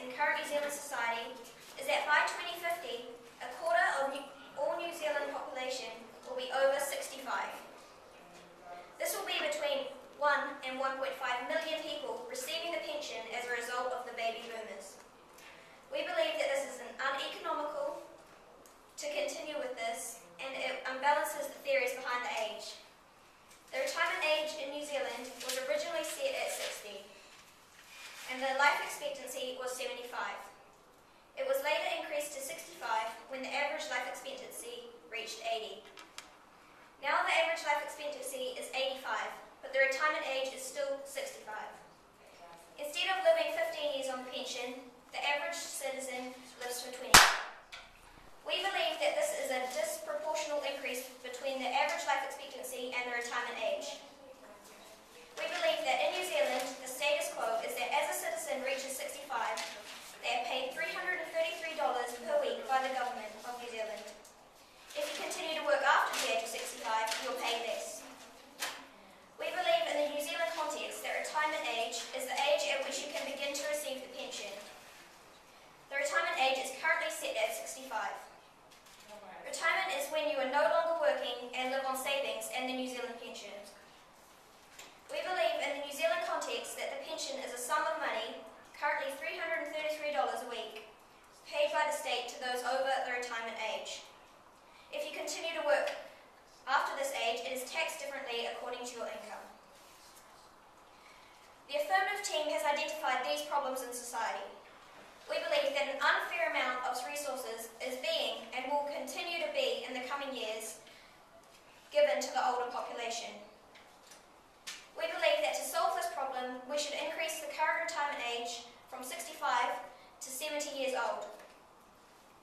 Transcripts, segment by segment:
in current New Zealand society is that by 2050, a quarter of all New Zealand population will be over 65. This will be between 1 and 1.5 million people receiving the pension as a result of the baby boomers. We believe that this is uneconomical to continue with this, and it unbalances the theories behind the age. The retirement age in New Zealand was originally set at 60, and the life expectancy was 75. It was later increased to 65 when the average life expectancy reached 80. Now the average life expectancy is 85, but the retirement age is still 65. Instead of living 15 years on pension, the average citizen lives for 20. We believe that this is a disproportional increase between the average life expectancy and the retirement age. We believe that in New Zealand, the status quo is that as a citizen reaches 65, they are paid $333 per week by the government of New Zealand. If you continue to work after the age of 65, you'll pay less. We believe in the New Zealand context that retirement age is the age at which you can begin to receive the pension. The retirement age is currently set at 65. Retirement is when you are no longer working and live on savings and the New Zealand pension. We believe in the New Zealand context that the pension is a sum of money, currently $333 a week, paid by the state to those over the retirement age. If you continue to work after this age, it is taxed differently according to your income. The affirmative team has identified these problems in society. We believe that an unfair amount of resources is being and will continue to be in the coming years given to the older population. We believe that to solve this problem, we should increase the current retirement age from 65 to 70 years old.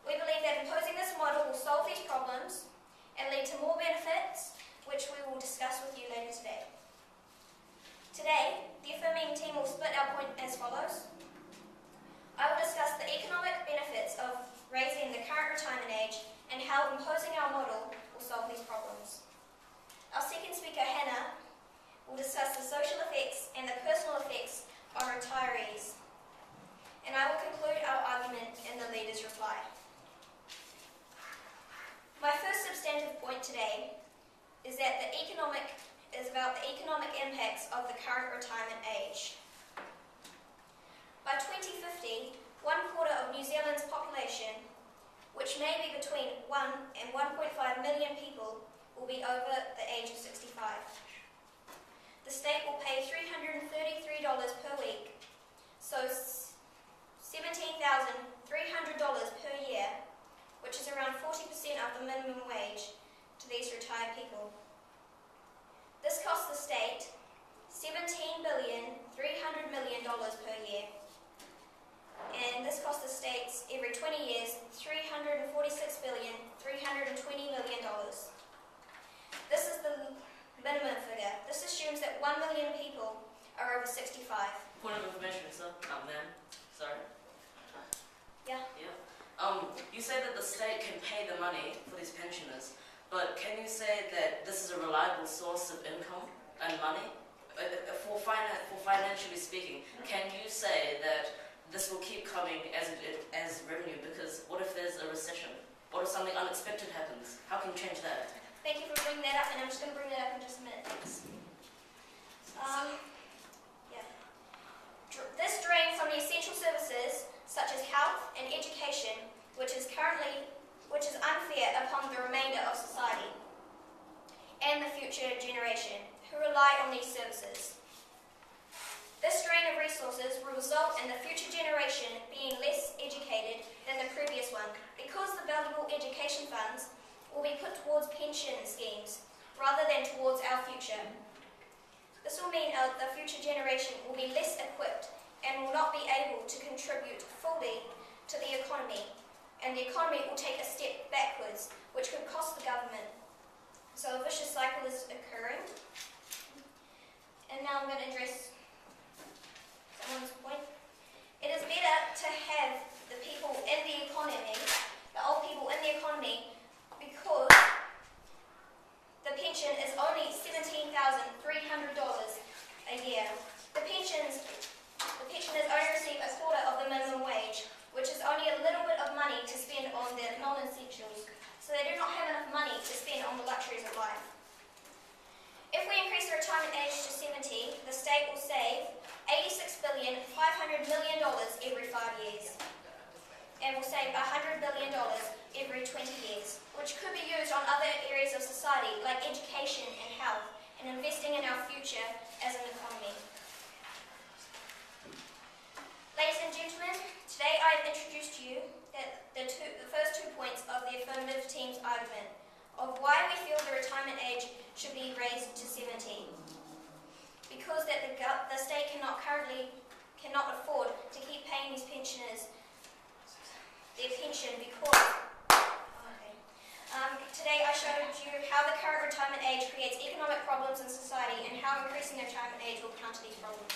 We believe that imposing this model will solve these problems and lead to more benefits, which we will discuss with you later today. Today, the affirming team will split our point as follows. I will discuss the economic benefits of raising the current retirement age and how imposing our model will solve these problems. Our second speaker, Hannah, will discuss the social effects and the personal effects on retirees. And I will conclude our argument in the leader's reply. My first substantive point today is that about the economic impacts of the current retirement age. By 2050, 1/4 of New Zealand's population, which may be between 1 and 1.5 million people, will be over the age of 65. The state will pay $333 per week, so $17,300 per year, which is around 40% of the minimum wage to these retired people. This costs the state $17,300,000,000 per year. And this costs the states every 20 years $346,320,000,000. This is the minimum figure. This assumes that 1 million people are over 65. Point of information, sir. Ma'am. Sorry. Yeah. You say that the state can pay the money for these pensioners, but can you say that this is a reliable source of income and money? For financially speaking, can you say that this will keep coming as revenue? Because what if there's a recession? What if something unexpected happens? How can you change that? Thank you for bringing that up, and I'm just going to bring that up in just a minute. Thanks. This drain from the essential services such as health and education, which is unfair upon the remainder of society and the future generation who rely on these services. This drain of resources will result in the future generation being less educated than the previous one because the valuable education funds will be put towards pension schemes rather than towards our future. This will mean the future generation will be less equipped and will not be able to contribute fully to the economy, and the economy will take a step backwards, which could cost the government. So a vicious cycle is occurring. And now I'm going to address someone's point. It is better to have the people in the economy, the old people in the economy, because the pension is only $17,300 a year. The pensioners only receive 1/4 of the minimum wage, to spend on the non-essentials, so they do not have enough money to spend on the luxuries of life. If we increase the retirement age to 70, the state will save $86,500 million every 5 years, and will save $100 billion every 20 years, which could be used on other areas of society like education and health, and investing in our future as an economy. Ladies and gentlemen, today I have introduced to you the first 2 points of the affirmative team's argument of why we feel the retirement age should be raised to 70. Because that the state cannot afford to keep paying these pensioners their pension because... Today I showed you how the current retirement age creates economic problems in society and how increasing the retirement age will counter these problems.